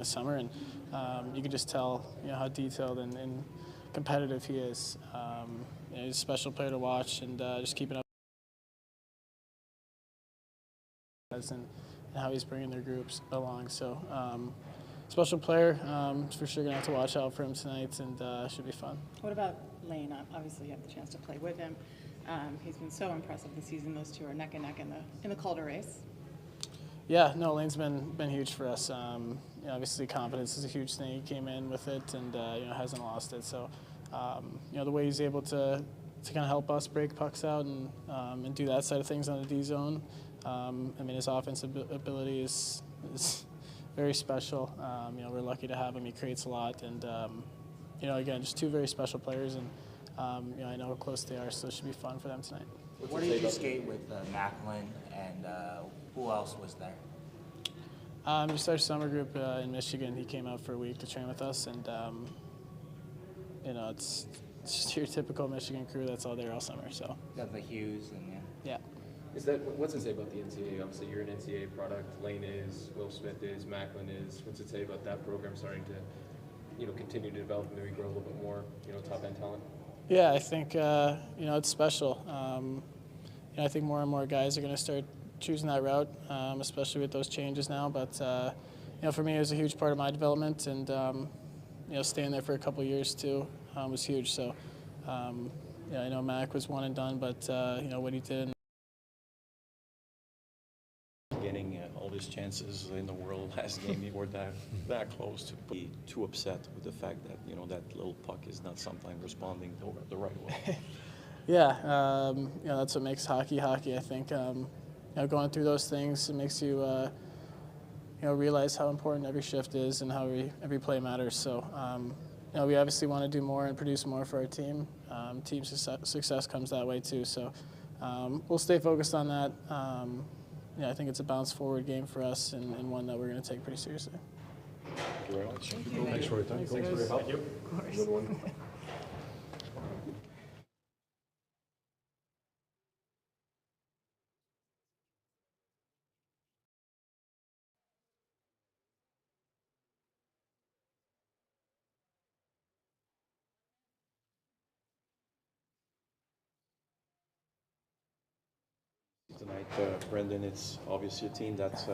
this summer, and you can just tell how detailed and competitive he is. He's a special player to watch, and just keeping up and how he's bringing their groups along. So special player. For sure gonna have to watch out for him tonight, and should be fun. What about Lane? Obviously, you have the chance to play with him. He's been so impressive this season. Those two are neck and neck in the Calder race. Yeah, no, Lane's been huge for us. Obviously, confidence is a huge thing. He came in with it, and hasn't lost it. So, the way he's able to kind of help us break pucks out and do that side of things on the D zone. His offensive ability is very special. We're lucky to have him. He creates a lot, and again, just two very special players. And I know how close they are, so it should be fun for them tonight. What did you skate with Macklin, and who else was there? Just our summer group in Michigan. He came out for a week to train with us, and it's just your typical Michigan crew that's all there all summer. So Got the Hughes and yeah. What's it say about the NCAA? Obviously, you're an NCAA product. Lane is, Will Smith is, Macklin is. What's it say about that program starting to, continue to develop and maybe grow a little bit more, top end talent? Yeah, I think it's special. I think more and more guys are going to start choosing that route, especially with those changes now. But for me, it was a huge part of my development, and staying there for a couple of years too was huge. So I know Mac was one and done, but what he did. Getting all these chances in the world last game, you were that close to be too upset with the fact that that little puck is not sometimes responding the right way. Yeah, that's what makes hockey. I think going through those things, it makes you realize how important every shift is and how every play matters. So we obviously want to do more and produce more for our team. Team success comes that way too. So we'll stay focused on that. I think it's a bounce forward game for us, and one that we're going to take pretty seriously. Thank you very much. Thanks for your time. Thanks for your help. Thank you. Good one. Tonight, Brendan, it's obviously a team that's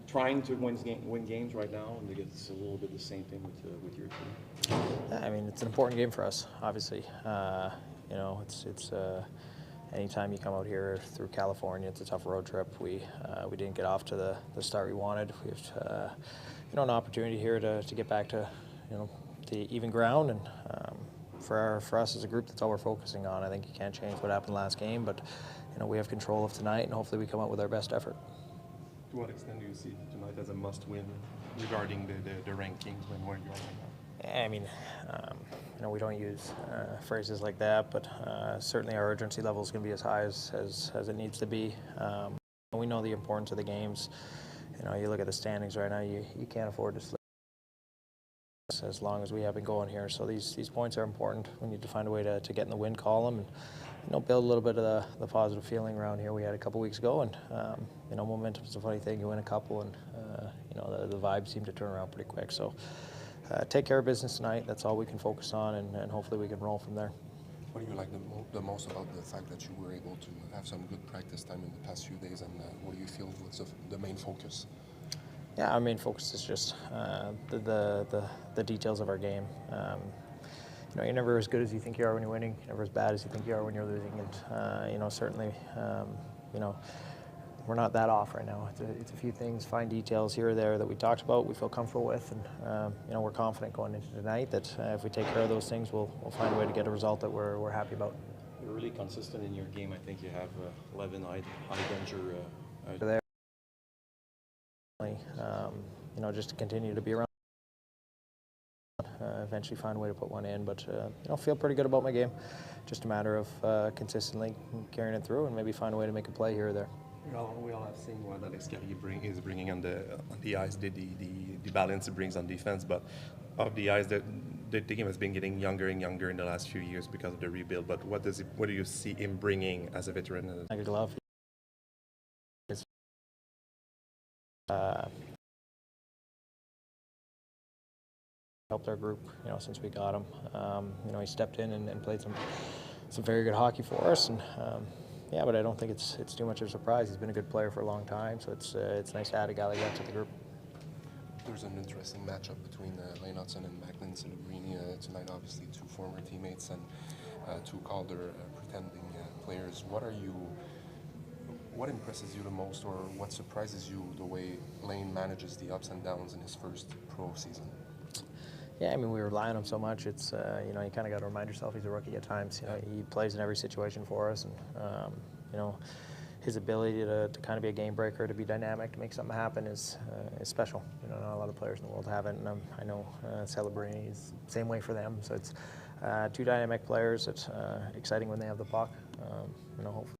trying to win games right now, and it's a little bit the same thing with your team. It's an important game for us, obviously. It's anytime you come out here through California, it's a tough road trip. We didn't get off to the start we wanted. We have an opportunity here to get back to the even ground, and for us as a group, that's all we're focusing on. I think you can't change what happened last game, but we have control of tonight, and hopefully we come out with our best effort. To what extent do you see tonight as a must-win regarding the rankings when where you are right now? We don't use phrases like that, but certainly our urgency level is going to be as high as it needs to be. We know the importance of the games. You look at the standings right now, you can't afford to slip as long as we have been going here. So these points are important. We need to find a way to get in the win column and build a little bit of the positive feeling around here we had a couple weeks ago. And momentum is a funny thing. You win a couple, and the vibes seem to turn around pretty quick. So take care of business tonight. That's all we can focus on, and hopefully we can roll from there. What do you like the most about the fact that you were able to have some good practice time in the past few days, and what do you feel was the main focus? Yeah, our main focus is just the details of our game. You're never as good as you think you are when you're winning. You're never as bad as you think you are when you're losing. And certainly, we're not that off right now. It's a few things, fine details here or there that we talked about, we feel comfortable with, and we're confident going into tonight that if we take care of those things, we'll find a way to get a result that we're happy about. You're really consistent in your game. I think you have 11 high danger. There. Just to continue to be around. Eventually find a way to put one in, but feel pretty good about my game. Just a matter of consistently carrying it through and maybe find a way to make a play here or there. We all have seen what Alex Gallagher is bringing on the ice, the balance it brings on defense, but off the ice, the team has been getting younger and younger in the last few years because of the rebuild. But what do you see him bringing as a veteran? I love. helped our group, since we got him. He stepped in and played some very good hockey for us, and yeah, but I don't think it's too much of a surprise. He's been a good player for a long time, so it's nice to add a Gallagher to the group. There's an interesting matchup between Lane Hudson and Macklin Celebrini tonight. Obviously, two former teammates and two Calder pretending players. What impresses you the most, or what surprises you the way Lane manages the ups and downs in his first pro season? Yeah, I mean, we rely on him so much. It's you kind of got to remind yourself he's a rookie at times. He plays in every situation for us, and his ability to kind of be a game breaker, to be dynamic, to make something happen is special. Not a lot of players in the world have it, and I know Celebrini is the same way for them. So it's two dynamic players. It's exciting when they have the puck. Hopefully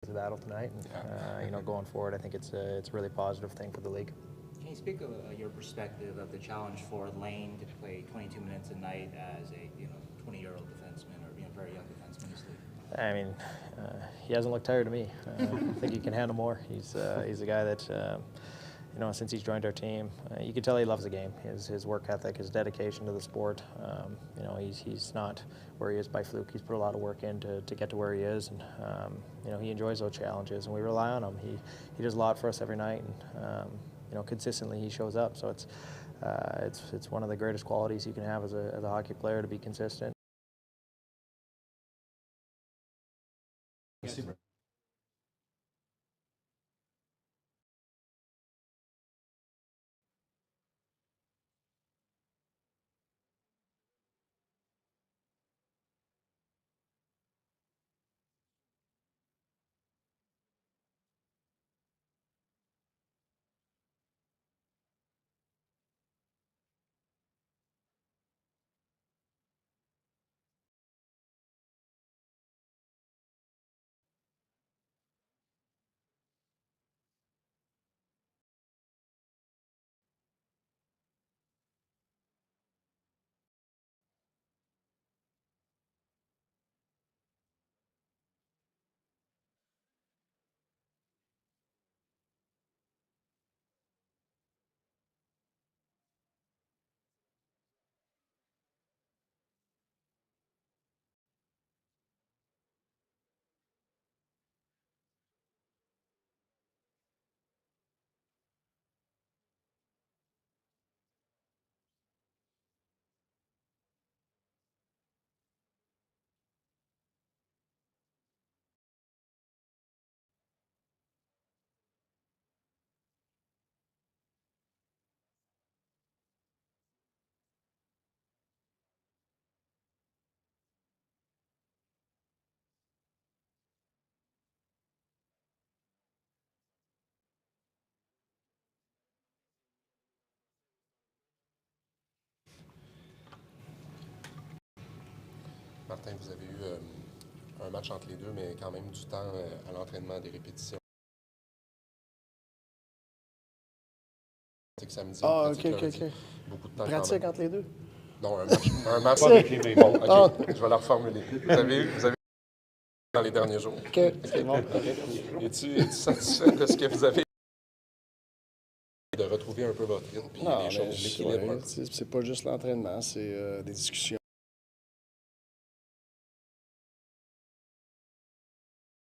it's a battle tonight, and going forward, I think it's a really positive thing for the league. Can you speak of your perspective of the challenge for Lane to play 22 minutes a night as a 20-year-old defenseman or very young defenseman in this league? I mean, he hasn't looked tired to me. I think he can handle more. He's a guy that, since he's joined our team, you can tell he loves the game. His work ethic, his dedication to the sport. He's not where he is by fluke. He's put a lot of work in to get to where he is, and he enjoys those challenges, and we rely on him. He does a lot for us every night, and consistently he shows up. So it's one of the greatest qualities you can have as a hockey player, to be consistent. Merci, bro. Martin, vous avez eu un match entre les deux, mais quand même du temps à l'entraînement, des répétitions. Samedi, ok. Beaucoup de temps. Pratique entre les deux? Non, un match avec les mains. Bon, ok, je vais la reformuler. Vous avez dans les derniers jours. Ok, c'est bon. Es-tu satisfait de ce que vous avez de retrouver un peu votre rythme et Non, les choses, l'équilibre? ouais, c'est pas juste l'entraînement, c'est des discussions.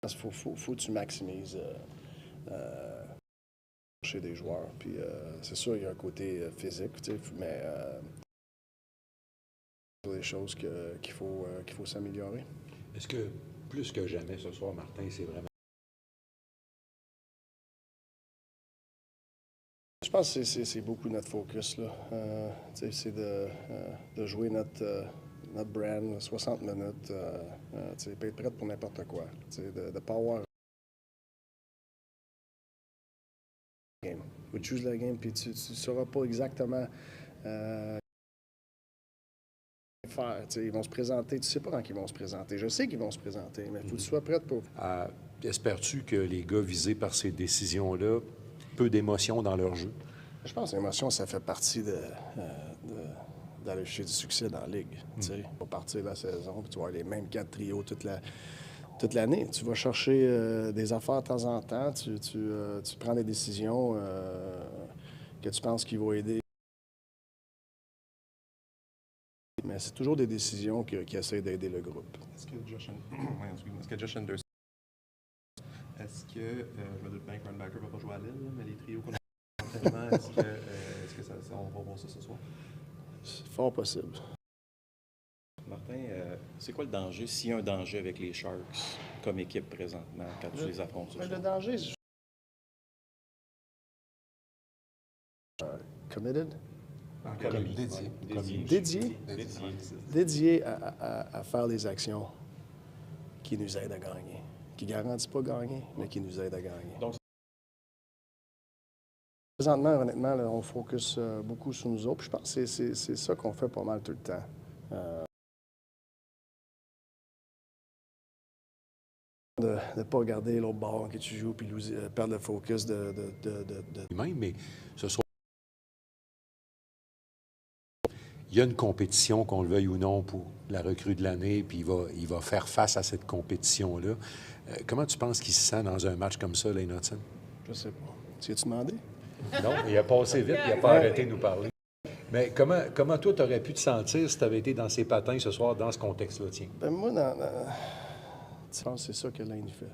Il faut que tu maximises chez des joueurs. Puis c'est sûr, il y a un côté physique, mais des choses qu'il faut s'améliorer. Est-ce que, plus que jamais ce soir, Martin, c'est vraiment... Je pense que c'est beaucoup notre focus, là. C'est de jouer notre brand 60 minutes, puis être prêt pour n'importe quoi. De ne pas avoir game. We choose the game, puis tu ne sauras pas exactement faire. Ils vont se présenter, tu ne sais pas quand ils vont se présenter. Je sais qu'ils vont se présenter, mais il faut que tu sois prêt pour... Espères-tu que les gars visés par ces décisions-là, peu d'émotion dans leur jeu? Je pense que l'émotion, ça fait partie d'aller chercher du succès dans la Ligue. Pour partir de la saison, puis tu vas avoir les mêmes 4 trios toute l'année. Tu vas chercher des affaires de temps en temps, tu prends des décisions que tu penses qu'ils vont aider Mais c'est toujours des décisions qui essaient d'aider le groupe. Est-ce que Josh Anderson, est-ce que, je me doute bien que Runbacker ne va pas jouer à Lille, là, mais les trios qu'on a actuellement, est-ce que on va voir ça ce soir? C'est fort possible. Martin, c'est quoi le danger, s'il y a un danger avec les Sharks comme équipe présentement quand tu les affrontes ce soir? Le danger, c'est committed. Dédié à faire les actions qui nous aident à gagner. Qui ne garantissent pas gagner, mais qui nous aident à gagner. Donc, présentement, honnêtement, là, on focus beaucoup sur nous autres. Puis je pense que c'est ça qu'on fait pas mal tout le temps. De ne pas regarder l'autre bord que tu joues puis perdre le focus Même, mais ce soir, il y a une compétition, qu'on le veuille ou non, pour la recrue de l'année, puis il va faire face à cette compétition-là. Comment tu penses qu'il se sent dans un match comme ça, Lane Hudson? Je sais pas. Tu as-tu demandé? Non, il a passé vite, il n'a pas arrêté de nous parler. Mais comment toi, tu aurais pu te sentir si tu avais été dans ses patins ce soir, dans ce contexte-là, tiens? Ben moi, je pense que c'est ça que Lane fait.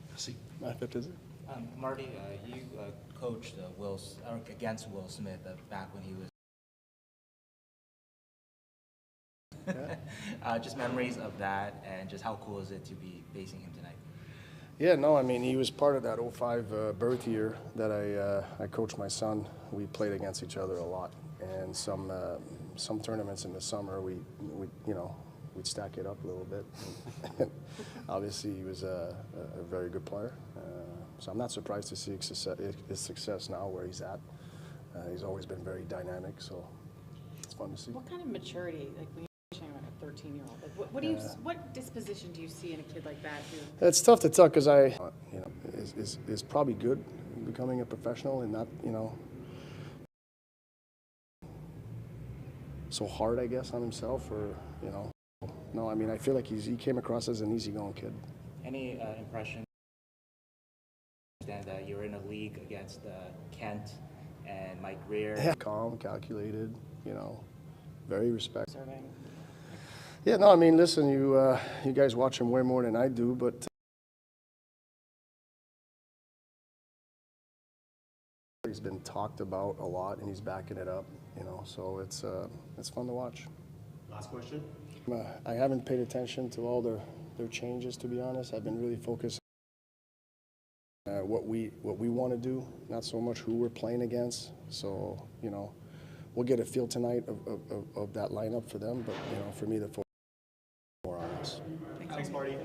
Merci. Ça fait plaisir. Marty, you coached against Will Smith back when he was. Just memories of that, and just how cool is it to be facing him tonight? Yeah, no, I mean, he was part of that 05 birth year that I coached my son. We played against each other a lot, and some tournaments in the summer, we'd stack it up a little bit. Obviously, he was a very good player, so I'm not surprised to see his success now where he's at. He's always been very dynamic, so it's fun to see. What kind of maturity, like when you're talking about a 13-year-old, like what disposition do you see in a kid like that? It's tough to tell because is probably good becoming a professional and not, so hard, I guess, on himself, or, No, I mean, I feel like he came across as an easygoing kid. Any impression that you're in a league against Kent and Mike Greer? Yeah. Calm, calculated, very respectful. Serving. Yeah, no, I mean, listen, you guys watch him way more than I do, but he's been talked about a lot, and he's backing it up, so it's fun to watch. Last question. I haven't paid attention to all their changes, to be honest. I've been really focused on what we want to do, not so much who we're playing against. So, we'll get a feel tonight of that lineup for them, but, for me, the focus is more on us. Thanks, Marty.